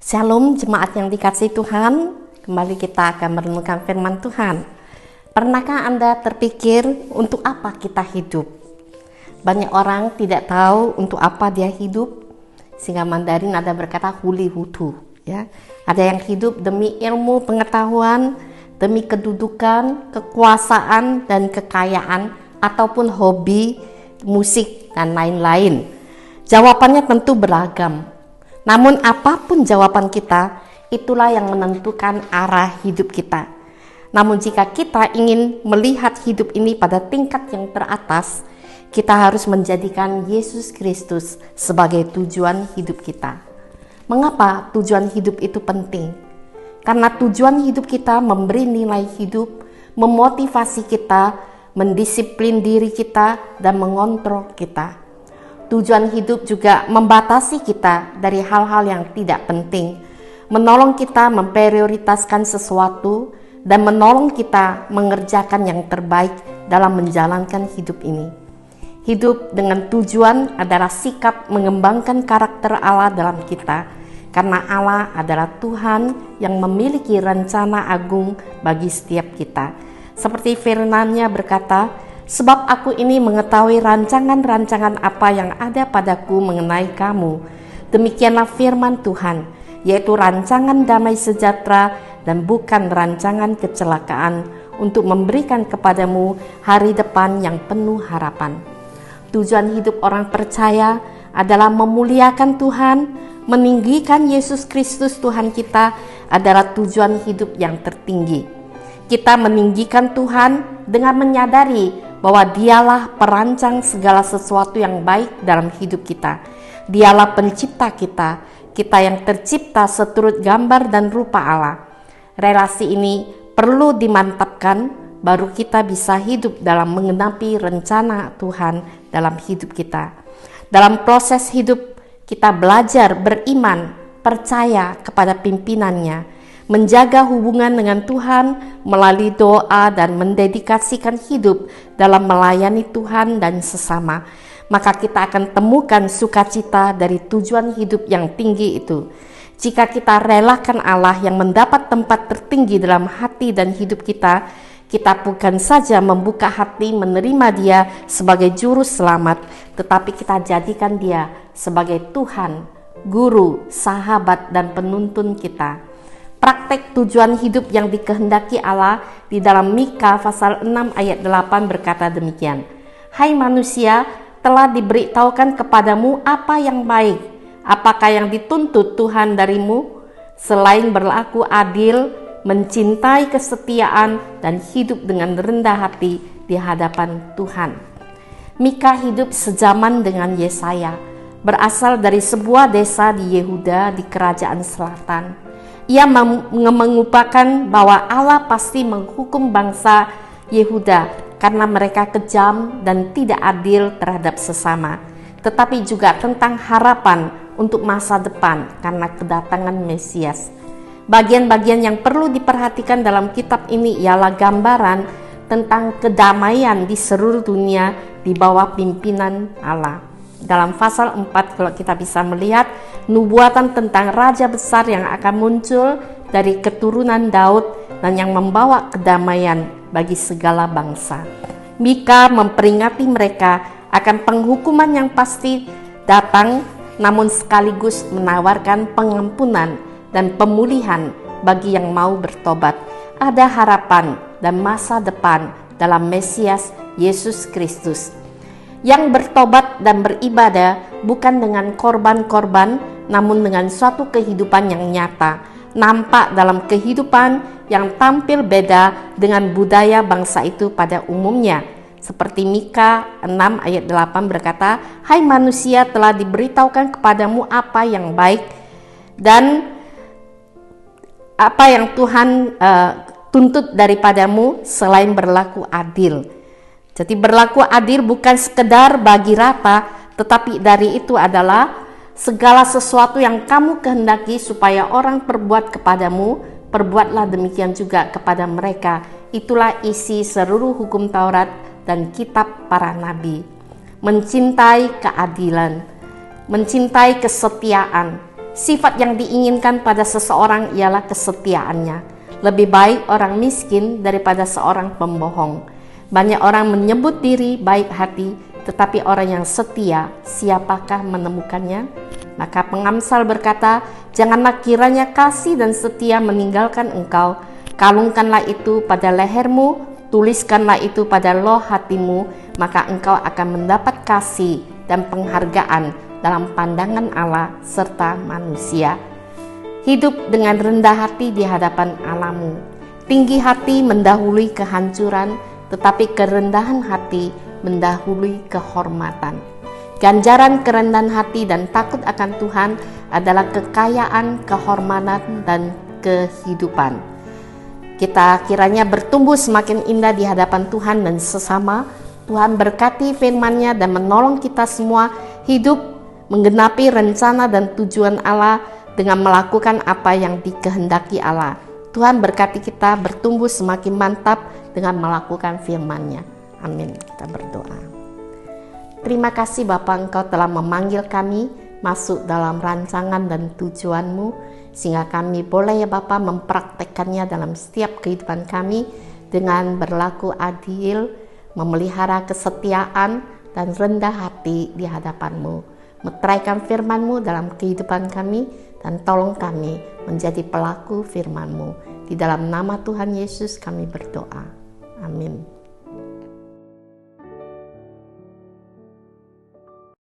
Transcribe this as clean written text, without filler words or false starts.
Shalom jemaat yang dikasihi Tuhan, kembali kita akan merenungkan firman Tuhan. Pernahkah Anda terpikir untuk apa kita hidup? Banyak orang tidak tahu untuk apa dia hidup, sehingga Mandarin ada berkata huli hutu. Ya. Ada yang hidup demi ilmu pengetahuan, demi kedudukan, kekuasaan, dan kekayaan, ataupun hobi, musik, dan lain-lain. Jawabannya tentu beragam. Namun apapun jawaban kita, itulah yang menentukan arah hidup kita. Namun jika kita ingin melihat hidup ini pada tingkat yang teratas, kita harus menjadikan Yesus Kristus sebagai tujuan hidup kita. Mengapa tujuan hidup itu penting? Karena tujuan hidup kita memberi nilai hidup, memotivasi kita, mendisiplin diri kita, dan mengontrol kita. Tujuan hidup juga membatasi kita dari hal-hal yang tidak penting, menolong kita memprioritaskan sesuatu, dan menolong kita mengerjakan yang terbaik dalam menjalankan hidup ini. Hidup dengan tujuan adalah sikap mengembangkan karakter Allah dalam kita, karena Allah adalah Tuhan yang memiliki rencana agung bagi setiap kita. Seperti firman-Nya berkata, sebab aku ini mengetahui rancangan-rancangan apa yang ada padaku mengenai kamu. Demikianlah firman Tuhan, yaitu rancangan damai sejahtera dan bukan rancangan kecelakaan, untuk memberikan kepadamu hari depan yang penuh harapan. Tujuan hidup orang percaya adalah memuliakan Tuhan, meninggikan Yesus Kristus Tuhan kita adalah tujuan hidup yang tertinggi. Kita meninggikan Tuhan dengan menyadari bahwa Dialah perancang segala sesuatu yang baik dalam hidup kita. Dialah pencipta kita, kita yang tercipta seturut gambar dan rupa Allah. Relasi ini perlu dimantapkan, baru kita bisa hidup dalam menggenapi rencana Tuhan dalam hidup kita. Dalam proses hidup, kita belajar beriman, percaya kepada pimpinannya, menjaga hubungan dengan Tuhan melalui doa dan mendedikasikan hidup dalam melayani Tuhan dan sesama, maka kita akan temukan sukacita dari tujuan hidup yang tinggi itu. Jika kita relakan Allah yang mendapat tempat tertinggi dalam hati dan hidup kita, kita bukan saja membuka hati menerima Dia sebagai juru selamat, tetapi kita jadikan Dia sebagai Tuhan, Guru, Sahabat, dan Penuntun kita. Praktek tujuan hidup yang dikehendaki Allah di dalam Mika pasal 6 ayat 8 berkata demikian. Hai manusia, telah diberitahukan kepadamu apa yang baik. Apakah yang dituntut Tuhan darimu? Selain berlaku adil, mencintai kesetiaan, dan hidup dengan rendah hati di hadapan Tuhan. Mika hidup sezaman dengan Yesaya, berasal dari sebuah desa di Yehuda di kerajaan selatan. Ia mengupakan bahwa Allah pasti menghukum bangsa Yehuda karena mereka kejam dan tidak adil terhadap sesama, tetapi juga tentang harapan untuk masa depan karena kedatangan Mesias. Bagian-bagian yang perlu diperhatikan dalam kitab ini ialah gambaran tentang kedamaian di seluruh dunia di bawah pimpinan Allah. Dalam pasal 4 kalau kita bisa melihat nubuatan tentang raja besar yang akan muncul dari keturunan Daud dan yang membawa kedamaian bagi segala bangsa. Mika memperingati mereka akan penghukuman yang pasti datang, namun sekaligus menawarkan pengampunan dan pemulihan bagi yang mau bertobat. Ada harapan dan masa depan dalam Mesias Yesus Kristus. Yang bertobat dan beribadah bukan dengan korban-korban, namun dengan suatu kehidupan yang nyata, nampak dalam kehidupan yang tampil beda dengan budaya bangsa itu pada umumnya. Seperti Mika 6 ayat 8 berkata, hai manusia, telah diberitahukan kepadamu apa yang baik dan apa yang Tuhan tuntut daripadamu selain berlaku adil. Jadi berlaku adil bukan sekedar bagi rata, tetapi dari itu adalah segala sesuatu yang kamu kehendaki supaya orang perbuat kepadamu, perbuatlah demikian juga kepada mereka. Itulah isi seluruh hukum Taurat dan kitab para nabi. Mencintai keadilan, mencintai kesetiaan, Sifat yang diinginkan pada seseorang ialah kesetiaannya. Lebih baik orang miskin daripada seorang pembohong. Banyak orang menyebut diri baik hati, tetapi orang yang setia, siapakah menemukannya? Maka pengamsal berkata, janganlah kiranya kasih dan setia meninggalkan engkau. Kalungkanlah itu pada lehermu, tuliskanlah itu pada loh hatimu, maka engkau akan mendapat kasih dan penghargaan dalam pandangan Allah serta manusia. Hidup dengan rendah hati di hadapan Allahmu. Tinggi hati mendahului kehancuran, tetapi kerendahan hati mendahului kehormatan. Ganjaran kerendahan hati dan takut akan Tuhan adalah kekayaan, kehormatan, dan kehidupan. Kita kiranya bertumbuh semakin indah di hadapan Tuhan dan sesama. Tuhan berkati firman-Nya dan menolong kita semua hidup menggenapi rencana dan tujuan Allah dengan melakukan apa yang dikehendaki Allah. Tuhan berkati kita bertumbuh semakin mantap dengan melakukan firman-Nya. Amin. Kita berdoa. Terima kasih Bapa, Engkau telah memanggil kami masuk dalam rancangan dan tujuan-Mu, sehingga kami boleh ya Bapa mempraktekkannya dalam setiap kehidupan kami dengan berlaku adil, memelihara kesetiaan dan rendah hati di hadapan-Mu. Meteraikan firman-Mu dalam kehidupan kami dan tolong kami menjadi pelaku firman-Mu. Di dalam nama Tuhan Yesus kami berdoa. Amin.